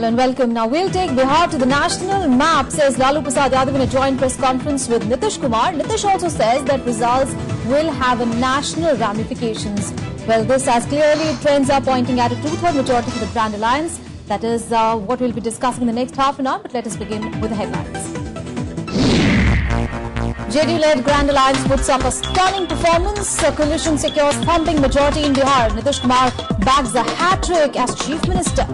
Hello and welcome. Now we'll take Bihar to the national map, says Lalu Prasad Yadav in a joint press conference with Nitish Kumar. Nitish also says that results will have a national ramifications. Well, this as clearly trends are pointing at a two-third majority for the Grand Alliance. That is what we'll be discussing in the next half an hour, but let us begin with the headlines. JD-led Grand Alliance puts up a stunning performance. A coalition secures thumping majority in Bihar. Nitish Kumar bags a hat-trick as Chief Minister.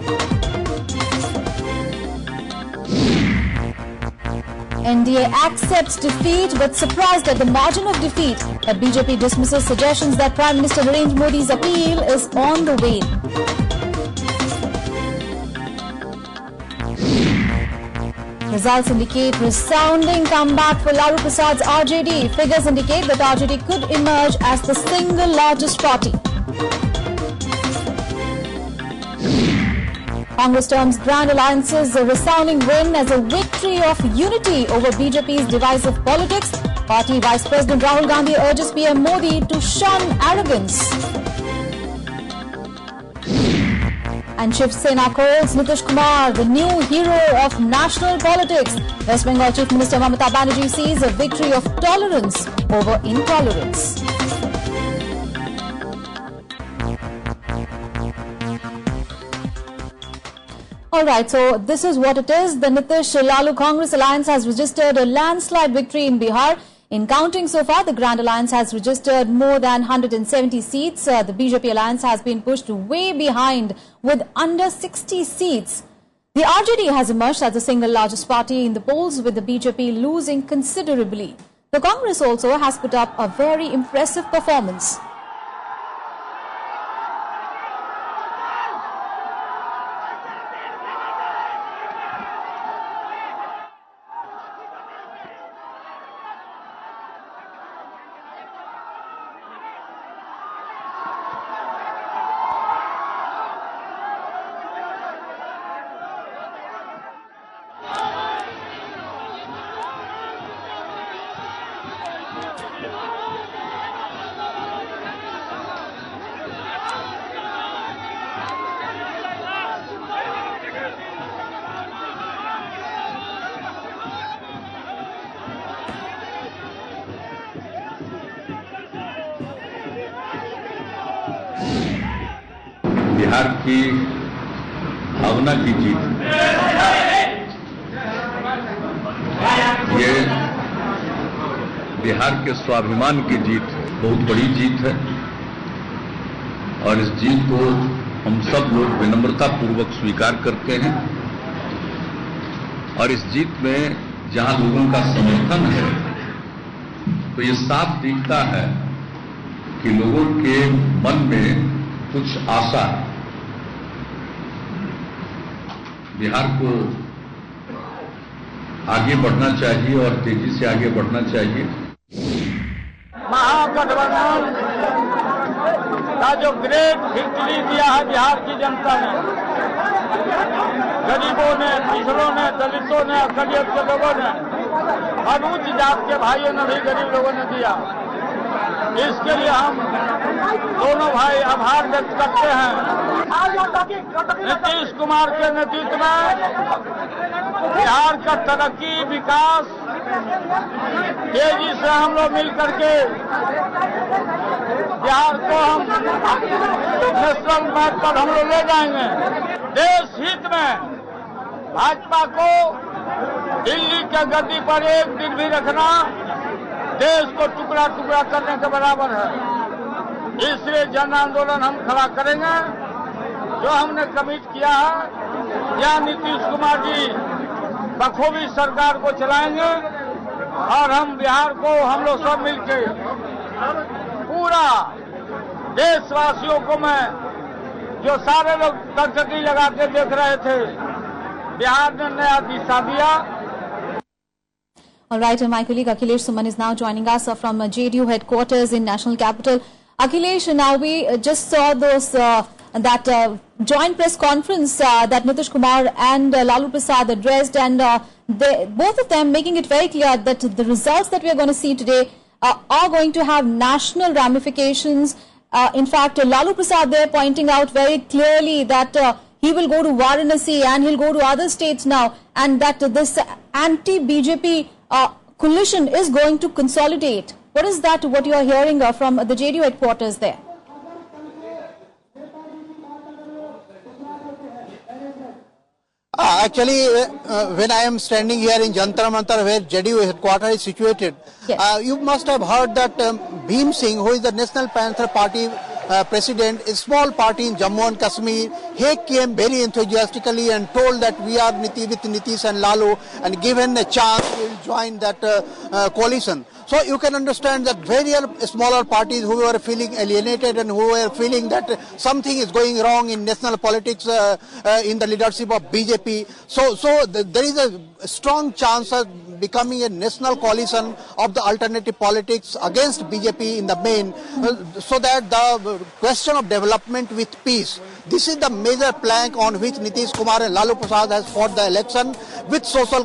NDA accepts defeat but surprised at the margin of defeat. But BJP dismisses suggestions that Prime Minister Narendra Modi's appeal is on the wane. Results indicate resounding comeback for Lalu Prasad's RJD. Figures indicate that RJD could emerge as the single largest party. Congress terms Grand Alliance's resounding win as a victory of unity over BJP's divisive politics. Party Vice President Rahul Gandhi urges PM Modi to shun arrogance. And Shiv Sena calls Nitish Kumar the new hero of national politics. West Bengal Chief Minister Mamata Banerjee sees a victory of tolerance over intolerance. Alright, so this is what it is. The Nitish-Lalu Congress Alliance has registered a landslide victory in Bihar. In counting so far, the Grand Alliance has registered more than 170 seats. The BJP Alliance has been pushed way behind with under 60 seats. The RJD has emerged as the single largest party in the polls, with the BJP losing considerably. The Congress also has put up a very impressive performance. Bihar की भावना की जीत, ये बिहार के स्वाभिमान की जीत बहुत बड़ी जीत है और इस जीत को हम सब लोग विनम्रता पूर्वक स्वीकार करते हैं। और इस जीत में जहां लोगों का समर्थन है तो ये साफ दिखता है कि लोगों के मन में कुछ आशा है। बिहार को आगे बढ़ना चाहिए और तेजी से आगे बढ़ना चाहिए। महागठबंधन का जो ग्रेट विक्ट्री दिया है बिहार की जनता ने, गरीबों ने, पिछड़ों ने, दलितों ने, अकलियत के लोगों ने, अनुच्च जात के भाइयों ने भी गरीब लोगों ने दिया। इसके लिए हम दोनों भाई आभार व्यक्त करते हैं। नीतीश कुमार के नेतृत्व में बिहार का तरक्की, विकास तेजी से हम लोग मिल करके बिहार को हम नेशनल मैप पर हम लोग ले जाएंगे। देश हित में भाजपा को दिल्ली के गद्दी पर एक दिन भी रखना देश को टुकड़ा टुकड़ा करने के बराबर है। इसलिए जन आंदोलन हम खड़ा करेंगे। जो हमने कमिट किया है, या नीतीश कुमार जी बखूबी सरकार को चलाएंगे और हम बिहार को हम लोग सब मिलकर पूरा देशवासियों को, मैं जो सारे लोग टकटकी लगा के देख रहे थे, बिहार ने नया दिशा दिया। All right, and my colleague Akhilesh Suman is now joining us from JDU headquarters in National Capital. Akhilesh, now we just saw those that joint press conference that Nitish Kumar and Lalu Prasad addressed, and both of them making it very clear that the results that we are going to see today are going to have national ramifications. In fact, Lalu Prasad there pointing out very clearly that he will go to Varanasi and he'll go to other states now, and that this anti-BJP coalition is going to consolidate. What is that, what you are hearing from the JDU headquarters there? Actually, when I am standing here in Jantar Mantar, where JDU headquarters is situated, yes, you must have heard that Bhim Singh, who is the National Panther Party president, a small party in Jammu and Kashmir, he came very enthusiastically and told that we are with Nitish and Lalu, and given a chance, we will join that coalition. So you can understand that very smaller parties who were feeling alienated and who were feeling that something is going wrong in national politics in the leadership of BJP. So there is a strong chance of becoming a national coalition of the alternative politics against BJP in the main, so that the question of development with peace, this is the major plank on which Nitish Kumar and Lalu Prasad has fought the election, with social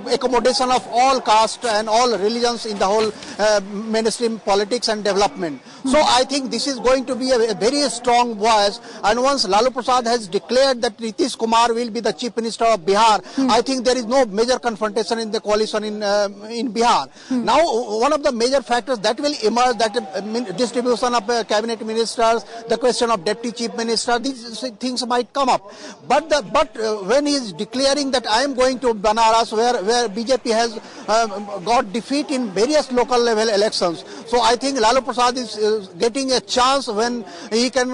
accommodation of all caste and all religions in the whole mainstream politics and development. So I think this is going to be a very strong voice, and once Lalu Prasad has declared that Nitish Kumar will be the Chief Minister of Bihar, I think there is no major confrontation in the coalition in Bihar. Now, one of the major factors that will emerge, that distribution of cabinet ministers, the question of deputy chief minister, these things might come up. But when he is declaring that I am going to Banaras, where BJP has got defeat in various local level elections, so I think Lalu Prasad is getting a chance when he can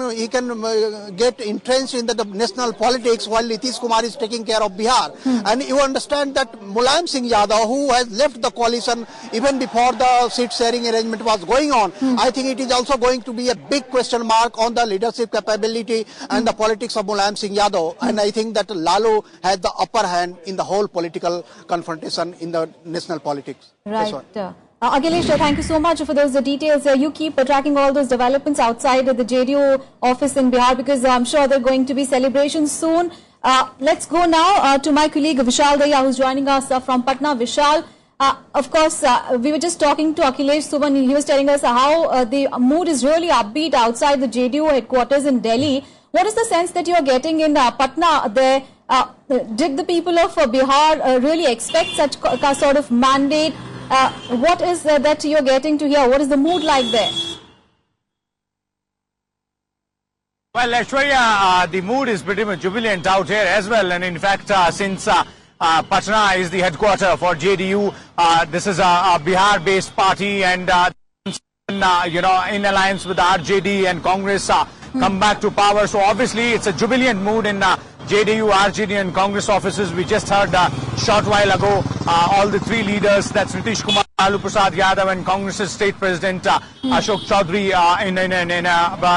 get entrenched in the national politics while Nitish Kumar is taking care of Bihar. And you understand that Mulayam Singh Yadav, who has left the coalition even before the seat sharing arrangement was going on, I think it is also going to be a big question mark on the leadership capability and the politics of Mulayam Singh Yadav. And I think that Lalu has the upper hand in the whole political confrontation in the national politics. Right. Akhilesh, thank you so much for those details. You keep tracking all those developments outside the JDU office in Bihar, because I'm sure there are going to be celebrations soon. Let's go now to my colleague Vishal Daya, who's joining us from Patna. Vishal, of course, we were just talking to Akhilesh Suban. He was telling us how the mood is really upbeat outside the JDU headquarters in Delhi. What is the sense that you are getting in Patna there? Did the people of Bihar really expect such a sort of mandate? What is that you're getting to hear? What is the mood like there? Well, Aishwarya, the mood is pretty much jubilant out here as well. And in fact, since Patna is the headquarter for JDU, this is a Bihar-based party, and in alliance with the RJD and Congress come back to power. So obviously it's a jubilant mood in JDU, RJD and Congress offices. We just heard a short while ago all the three leaders, that's Nitish Kumar, Lalu Prasad Yadav and Congress's state president Ashok Chaudhary in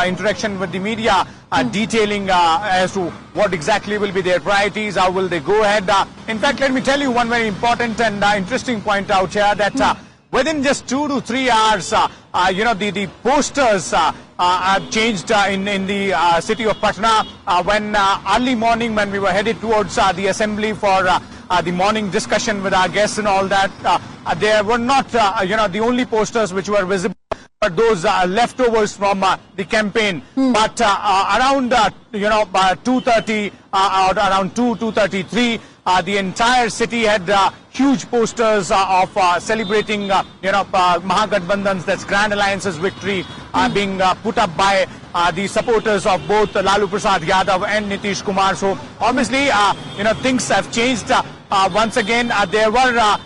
interaction with the media, detailing as to what exactly will be their priorities, how will they go ahead. In fact, let me tell you one very important and interesting point out here, that within just 2 to 3 hours, the posters have changed in the city of Patna. When early morning, when we were headed towards the assembly for the morning discussion with our guests and all that, there were not, the only posters which were visible, but those leftovers from the campaign. But around 2:30, around 2:33, the entire city had huge posters of celebrating Mahagathbandhan's, that's Grand Alliance's victory, being put up by the supporters of both Lalu Prasad Yadav and Nitish Kumar. So obviously things have changed. Once again, there were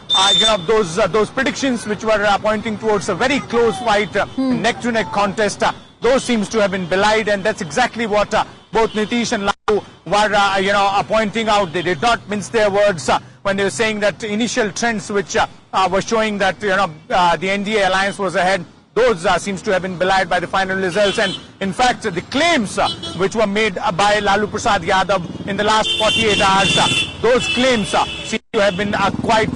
those predictions which were pointing towards a very close fight, neck-to-neck contest. Those seems to have been belied, and that's exactly what both Nitish and Lalu were pointing out. They did not mince their words when they were saying that initial trends which were showing that the NDA alliance was ahead. Those seems to have been belied by the final results. And in fact, the claims which were made by Lalu Prasad Yadav in the last 48 hours, those claims seem to have been quite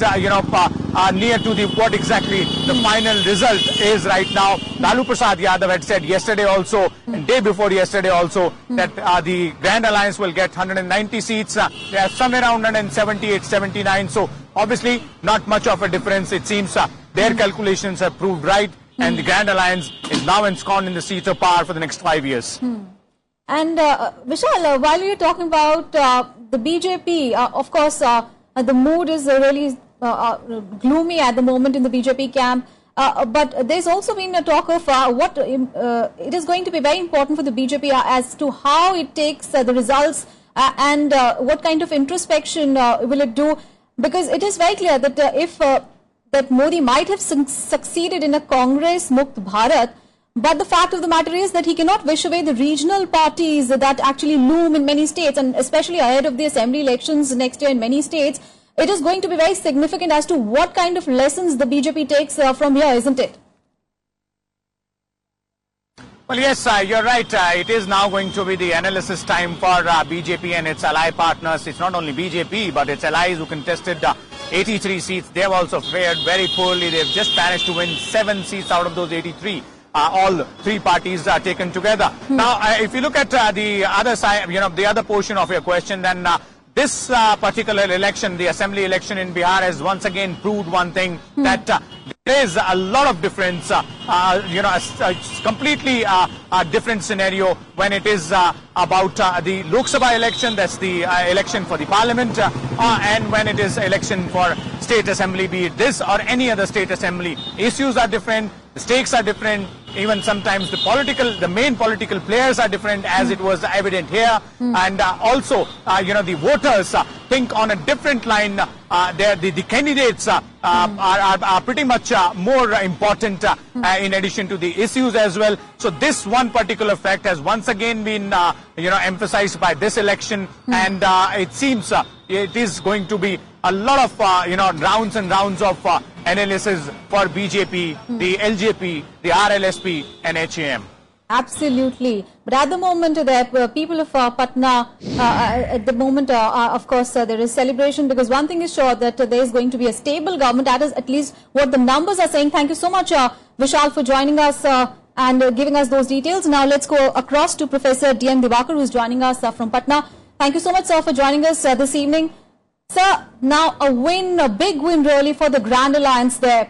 near to what exactly the final result is right now. Lalu Prasad Yadav had said yesterday also, and day before yesterday also, that the Grand Alliance will get 190 seats. They are somewhere around 178, 79. So obviously not much of a difference. It seems their calculations have proved right, and the Grand Alliance is now ensconced in the seat of power for the next 5 years. And Vishal, while you're talking about the BJP, of course, the mood is really gloomy at the moment in the BJP camp. But there's also been a talk of what it is going to be very important for the BJP as to how it takes the results and what kind of introspection will it do. Because it is very clear that if that Modi might have succeeded in a Congress Mukt Bharat, but the fact of the matter is that he cannot wish away the regional parties that actually loom in many states, and especially ahead of the assembly elections next year in many states. It is going to be very significant as to what kind of lessons the BJP takes from here, isn't it? Well, yes, you're right. It is now going to be the analysis time for BJP and its ally partners. It's not only BJP, but its allies who contested 83 seats. They have also fared very poorly. They've just managed to win 7 seats out of those 83. All 3 parties are taken together. Now, if you look at the other side, the other portion of your question, then this particular election, the assembly election in Bihar, has once again proved one thing, that there is a lot of difference, a completely different scenario when it is about the Lok Sabha election, that's the election for the parliament, and when it is election for state assembly, be it this or any other state assembly. Issues are different, the stakes are different, even sometimes the main political players are different, as it was evident here, and also, the voters think on a different line. The candidates are pretty much more important in addition to the issues as well. So this one particular fact has once again been emphasized by this election, and it seems it is going to be a lot of rounds and rounds of analysis for BJP, the LJP, the RLSP and HAM. Absolutely. But at the moment, the people of Patna, at the moment, of course, there is celebration, because one thing is sure, that there is going to be a stable government. That is at least what the numbers are saying. Thank you so much, Vishal, for joining us and giving us those details. Now let's go across to Professor D.M. Diwakar, who is joining us from Patna. Thank you so much, sir, for joining us this evening. Sir, now a win, a big win really for the Grand Alliance there.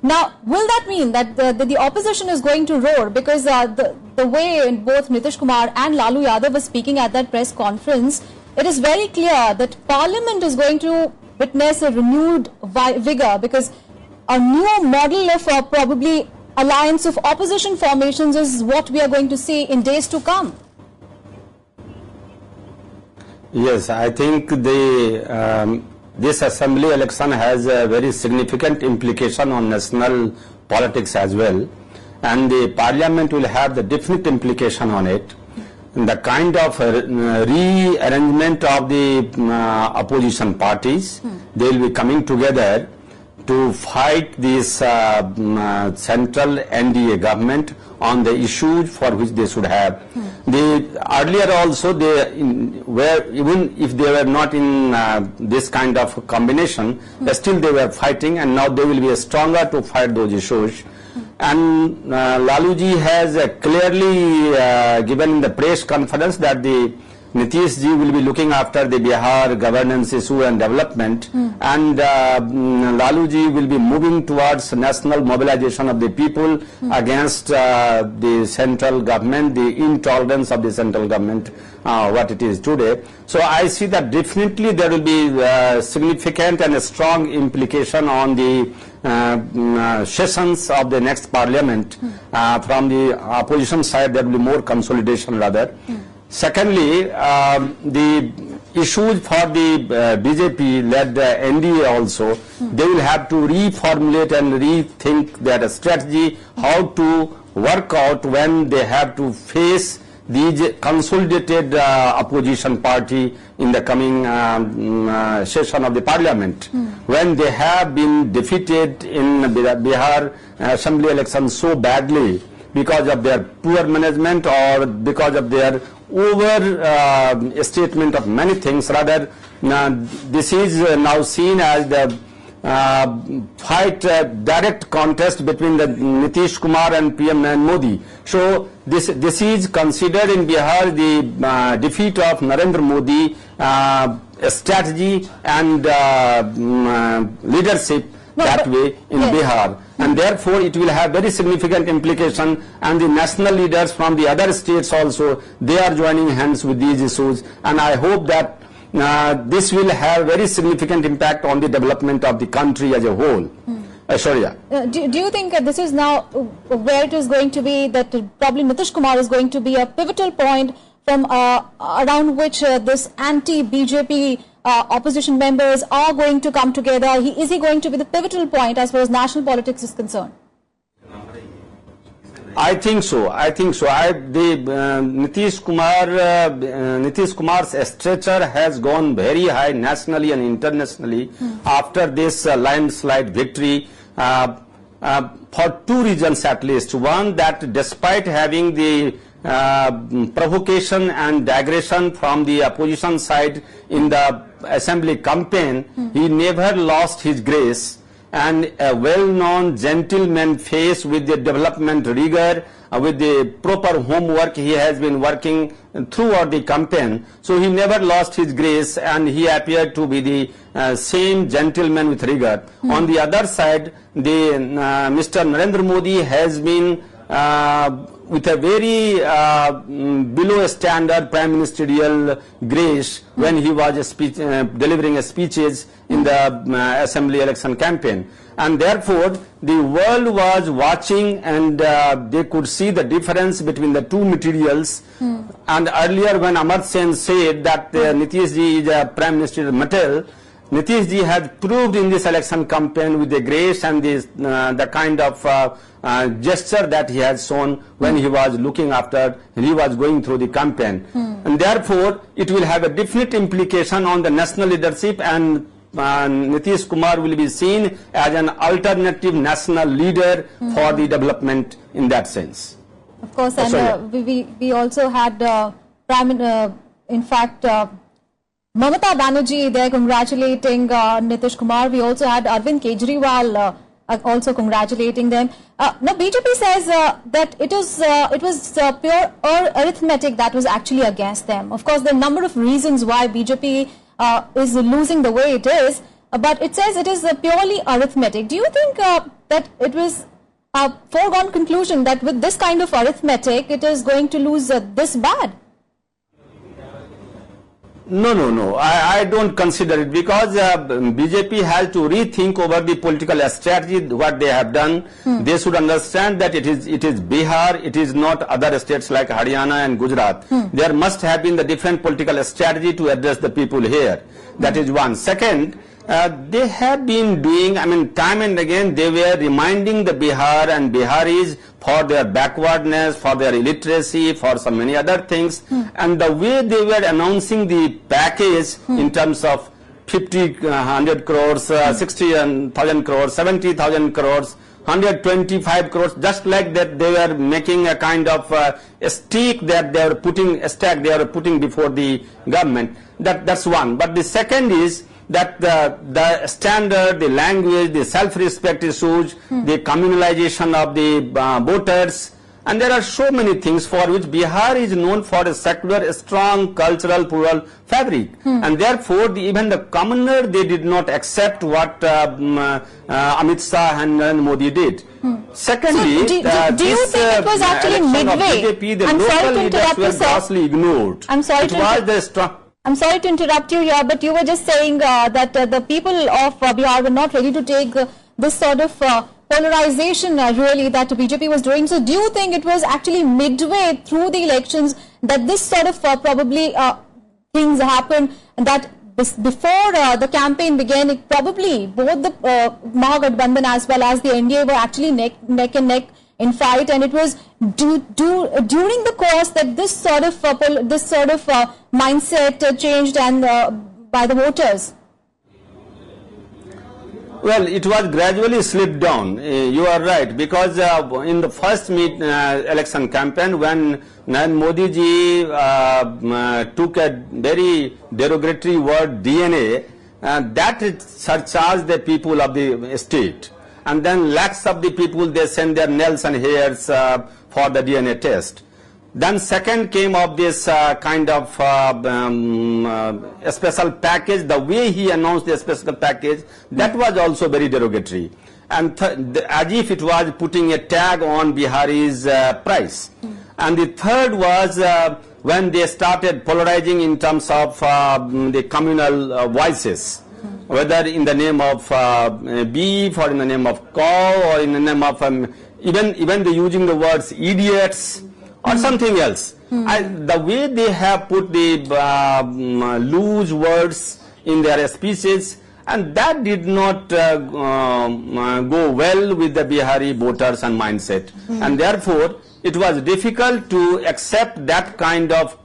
Now, will that mean that the opposition is going to roar? Because the way both Nitish Kumar and Lalu Yadav were speaking at that press conference, it is very clear that Parliament is going to witness a renewed vigor, because a new model of probably alliance of opposition formations is what we are going to see in days to come. Yes, I think this assembly election has a very significant implication on national politics as well, and the parliament will have the definite implication on it. The kind of rearrangement of the opposition parties, they will be coming together to fight this central NDA government on the issues for which they should have. Earlier also, they were, even if they were not in this kind of combination, still they were fighting, and now they will be stronger to fight those issues. And Laluji has clearly given in the press conference that the Nitish ji will be looking after the Bihar governance issue and development, and Lalu ji will be moving towards national mobilization of the people against the central government, the intolerance of the central government, what it is today. So I see that definitely there will be significant and a strong implication on the sessions of the next parliament. From the opposition side, there will be more consolidation rather. Secondly, the issues for the BJP-led NDA also, they will have to reformulate and rethink their strategy, how to work out when they have to face the consolidated opposition party in the coming session of the parliament, when they have been defeated in Bihar assembly election so badly because of their poor management or because of their over statement of many things. Rather, this is now seen as the direct contest between the Nitish Kumar and PM Modi. So this is considered in Bihar the defeat of Narendra Modi strategy and leadership that way in Bihar. And and therefore it will have very significant implication, and the national leaders from the other states also, they are joining hands with these issues, and I hope that this will have very significant impact on the development of the country as a whole. Do you think this is now where it is going to be, that probably Nitish Kumar is going to be a pivotal point from around which this anti-BJP opposition members are going to come together? Is he going to be the pivotal point as far as national politics is concerned? I think so. Nitish Kumar's stature has gone very high nationally and internationally after this landslide victory for two reasons at least. One, that despite having the provocation and aggression from the opposition side in the assembly campaign, he never lost his grace, and a well-known gentleman face with the development rigor, with the proper homework he has been working throughout the campaign. So he never lost his grace, and he appeared to be the same gentleman with rigor. On the other side, the Mr. Narendra Modi has been with a very below standard prime ministerial grace when he was delivering speeches in the assembly election campaign, and therefore the world was watching, and they could see the difference between the two materials. And earlier when Amar Sen said that Nitish ji is a prime ministerial material, Nitish ji has proved in this election campaign with the grace and the kind of gesture that he has shown when he was looking after, he was going through the campaign. And therefore, it will have a definite implication on the national leadership, and Nitish Kumar will be seen as an alternative national leader for the development in that sense. Of course, and we also had, in fact, Mamata Banerjee there congratulating Nitish Kumar. We also had Arvind Kejriwal also congratulating them. Now BJP says that it was pure arithmetic that was actually against them. Of course, there are a number of reasons why BJP is losing the way it is, but it says it is purely arithmetic. Do you think that it was a foregone conclusion that with this kind of arithmetic it is going to lose this bad? No. I don't consider it, because BJP has to rethink over the political strategy, what they have done. They should understand that it is Bihar, it is not other states like Haryana and Gujarat. There must have been the different political strategy to address the people here. That is one. Second, they have been doing, time and again they were reminding the Bihar and Biharis for their backwardness, for their illiteracy, for so many other things. And the way they were announcing the package in terms of 100 crores, 60,000 crores, 70,000 crores, 125 crores, just like that they were making a kind of a stake that they are putting before the government. That's one. But the second is that the standard, the language, the self-respect issues, the communalization of the voters, and there are so many things for which Bihar is known for a secular, strong, cultural, plural fabric. And therefore, even the commoner, they did not accept what Amit Shah and Narendra Modi did. Secondly, so do you think it was actually midway? BJP, the local leaders were grossly ignored. I'm sorry to interrupt you here, but you were just saying that the people of Bihar were not ready to take this sort of polarization really that BJP was doing. So do you think it was actually midway through the elections that this sort of probably things happened, and that before the campaign began, probably both the Mahagathbandhan as well as the NDA were actually neck and neck in fight, and it was during the course that this sort of mindset changed and by the voters? Well, it was gradually slipped down. You are right, because in the first election campaign, when Narendra Modi ji took a very derogatory word DNA, that surcharged the people of the state. And then lakhs of the people, they sent their nails and hairs for the DNA test. Then second came of this kind of a special package. The way he announced the special package, that was also very derogatory. and as if it was putting a tag on Bihari's price. And the third was when they started polarizing in terms of the communal voices, whether in the name of beef or in the name of cow or in the name of even they using the words idiots or something else. The way they have put the loose words in their speeches, and that did not go well with the Bihari voters and mindset. And therefore, it was difficult to accept that kind of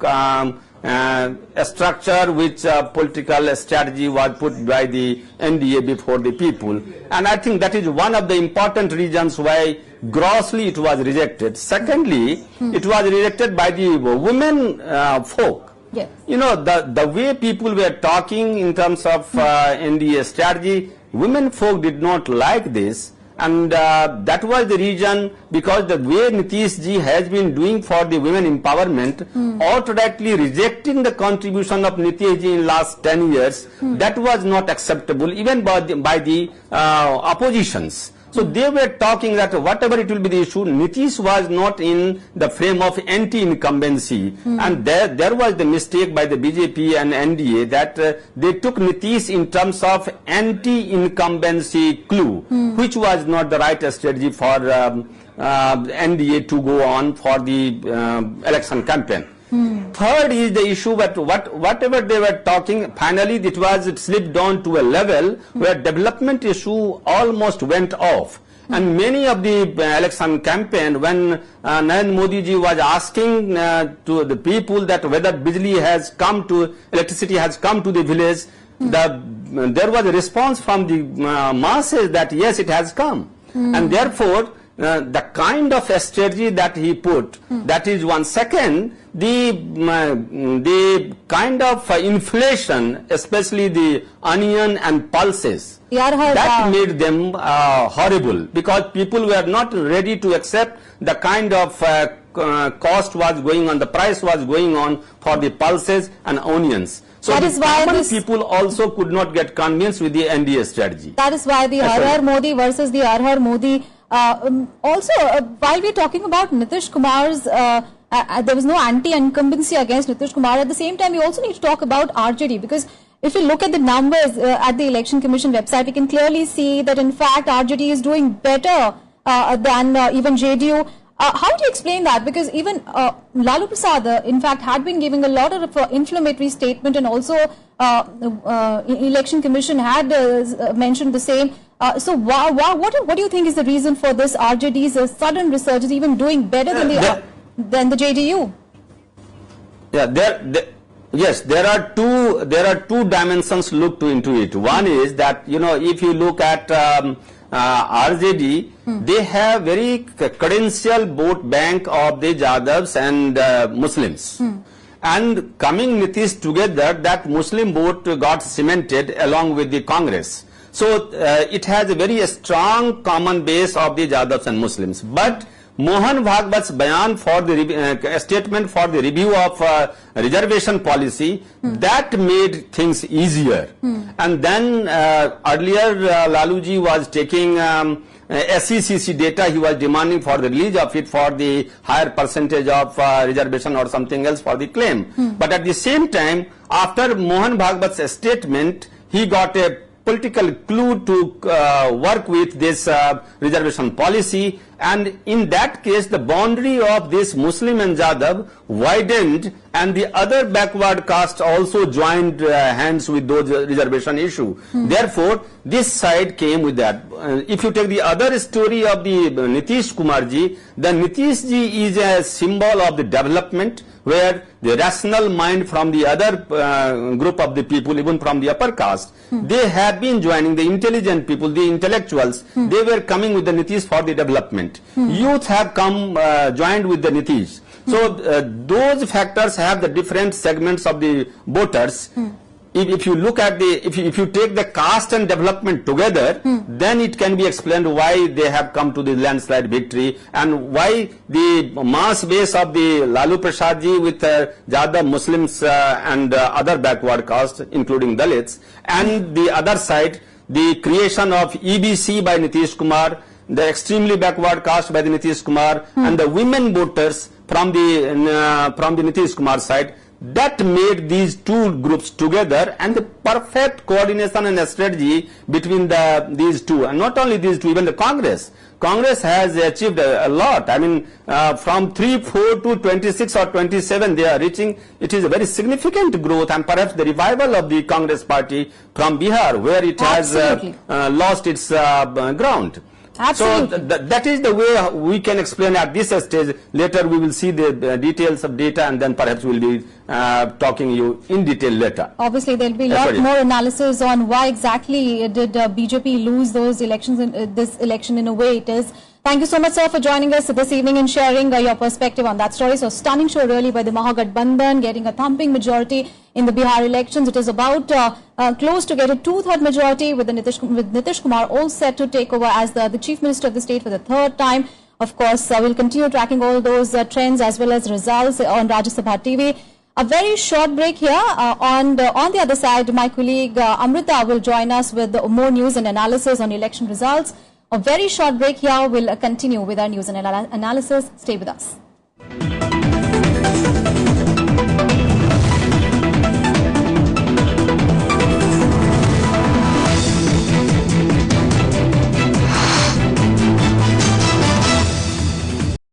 structure which political strategy was put by the NDA before the people. And I think that is one of the important reasons why grossly it was rejected. Secondly, it was rejected by the women folk. Yes. You know, the way people were talking in terms of NDA strategy, women folk did not like this. And that was the reason, because the way Nitish ji has been doing for the women empowerment, orthodoxly rejecting the contribution of Nitish ji in last 10 years, that was not acceptable even by the oppositions. So they were talking that whatever it will be the issue, Nitish was not in the frame of anti-incumbency. And there was the mistake by the BJP and NDA that they took Nitish in terms of anti-incumbency clue, which was not the right strategy for NDA to go on for the election campaign. Third is the issue that whatever they were talking, finally it slipped down to a level where development issue almost went off. And many of the election campaign, when Narendra Modi ji was asking to the people that whether electricity has come to the village, there was a response from the masses that yes, it has come. And therefore, the kind of strategy that he put, that is one. Second, the kind of inflation, especially the onion and pulses, that made them horrible, because people were not ready to accept the kind of cost was going on, the price was going on for the pulses and onions. So that is why people also could not get convinced with the NDA strategy. That is why the Har Modi versus the Har Modi. Also, while we are talking about Nitish Kumar's, there was no anti-incumbency against Nitish Kumar. At the same time, we also need to talk about RJD, because if you look at the numbers at the Election Commission website, we can clearly see that in fact RJD is doing better than even JDU. How do you explain that? Because even Lalu Prasad, in fact, had been giving a lot of inflammatory statement, and also Election Commission had mentioned the same. So what do you think is the reason for this RJD's sudden resurgence, even doing better than the JDU? Yeah, yes, there are two dimensions looked into it. One is that, you know, if you look at RJD, they have very credential vote bank of the Jadavs and Muslims. And coming Nitish together, that Muslim vote got cemented along with the Congress. So it has a very strong common base of the Jadavs and Muslims. But Mohan Bhagwat's bayan for the statement for the review of reservation policy, that made things easier. And then earlier Laluji was taking SECC data, he was demanding for the release of it for the higher percentage of reservation or something else for the claim. But at the same time, after Mohan Bhagwat's statement, he got a political clue to work with this reservation policy, and in that case the boundary of this Muslim and Jadav widened, and the other backward caste also joined hands with those reservation issue. Therefore, this side came with that. If you take the other story of the Nitish Kumar ji, then Nitish ji is a symbol of the development, where the rational mind from the other group of the people, even from the upper caste, they have been joining, the intelligent people, the intellectuals, they were coming with the Nitish for the development. Youth have come joined with the Nitish. So those factors have the different segments of the voters. If you look at if you take the caste and development together, then it can be explained why they have come to the landslide victory, and why the mass base of the Lalu Prasad ji with Jadava Muslims and other backward caste, including Dalits, and the other side, the creation of EBC by Nitish Kumar, the extremely backward caste by the Nitish Kumar, and the women voters from the Nitish Kumar side, that made these two groups together, and the perfect coordination and strategy between these two, and not only these two, even the Congress has achieved a lot. I mean, from 3-4 to 26 or 27 they are reaching. It is a very significant growth, and perhaps the revival of the Congress party from Bihar, where it has lost its ground. Absolutely. So that is the way we can explain at this stage. Later we will see the details of data, and then perhaps we will be talking you in detail later. Obviously there will be a lot more analysis on why exactly did BJP lose those elections, this election in a way it is. Thank you so much, sir, for joining us this evening and sharing your perspective on that story. So stunning show really by the Mahagathbandhan, getting a thumping majority in the Bihar elections. It is about close to get a 2/3 majority with Nitish Kumar all set to take over as the Chief Minister of the state for the third time. Of course, we'll continue tracking all those trends as well as results on Rajya Sabha TV. A very short break here. On the other side, my colleague Amrita will join us with more news and analysis on election results. A very short break here. We'll continue with our news and analysis. Stay with us.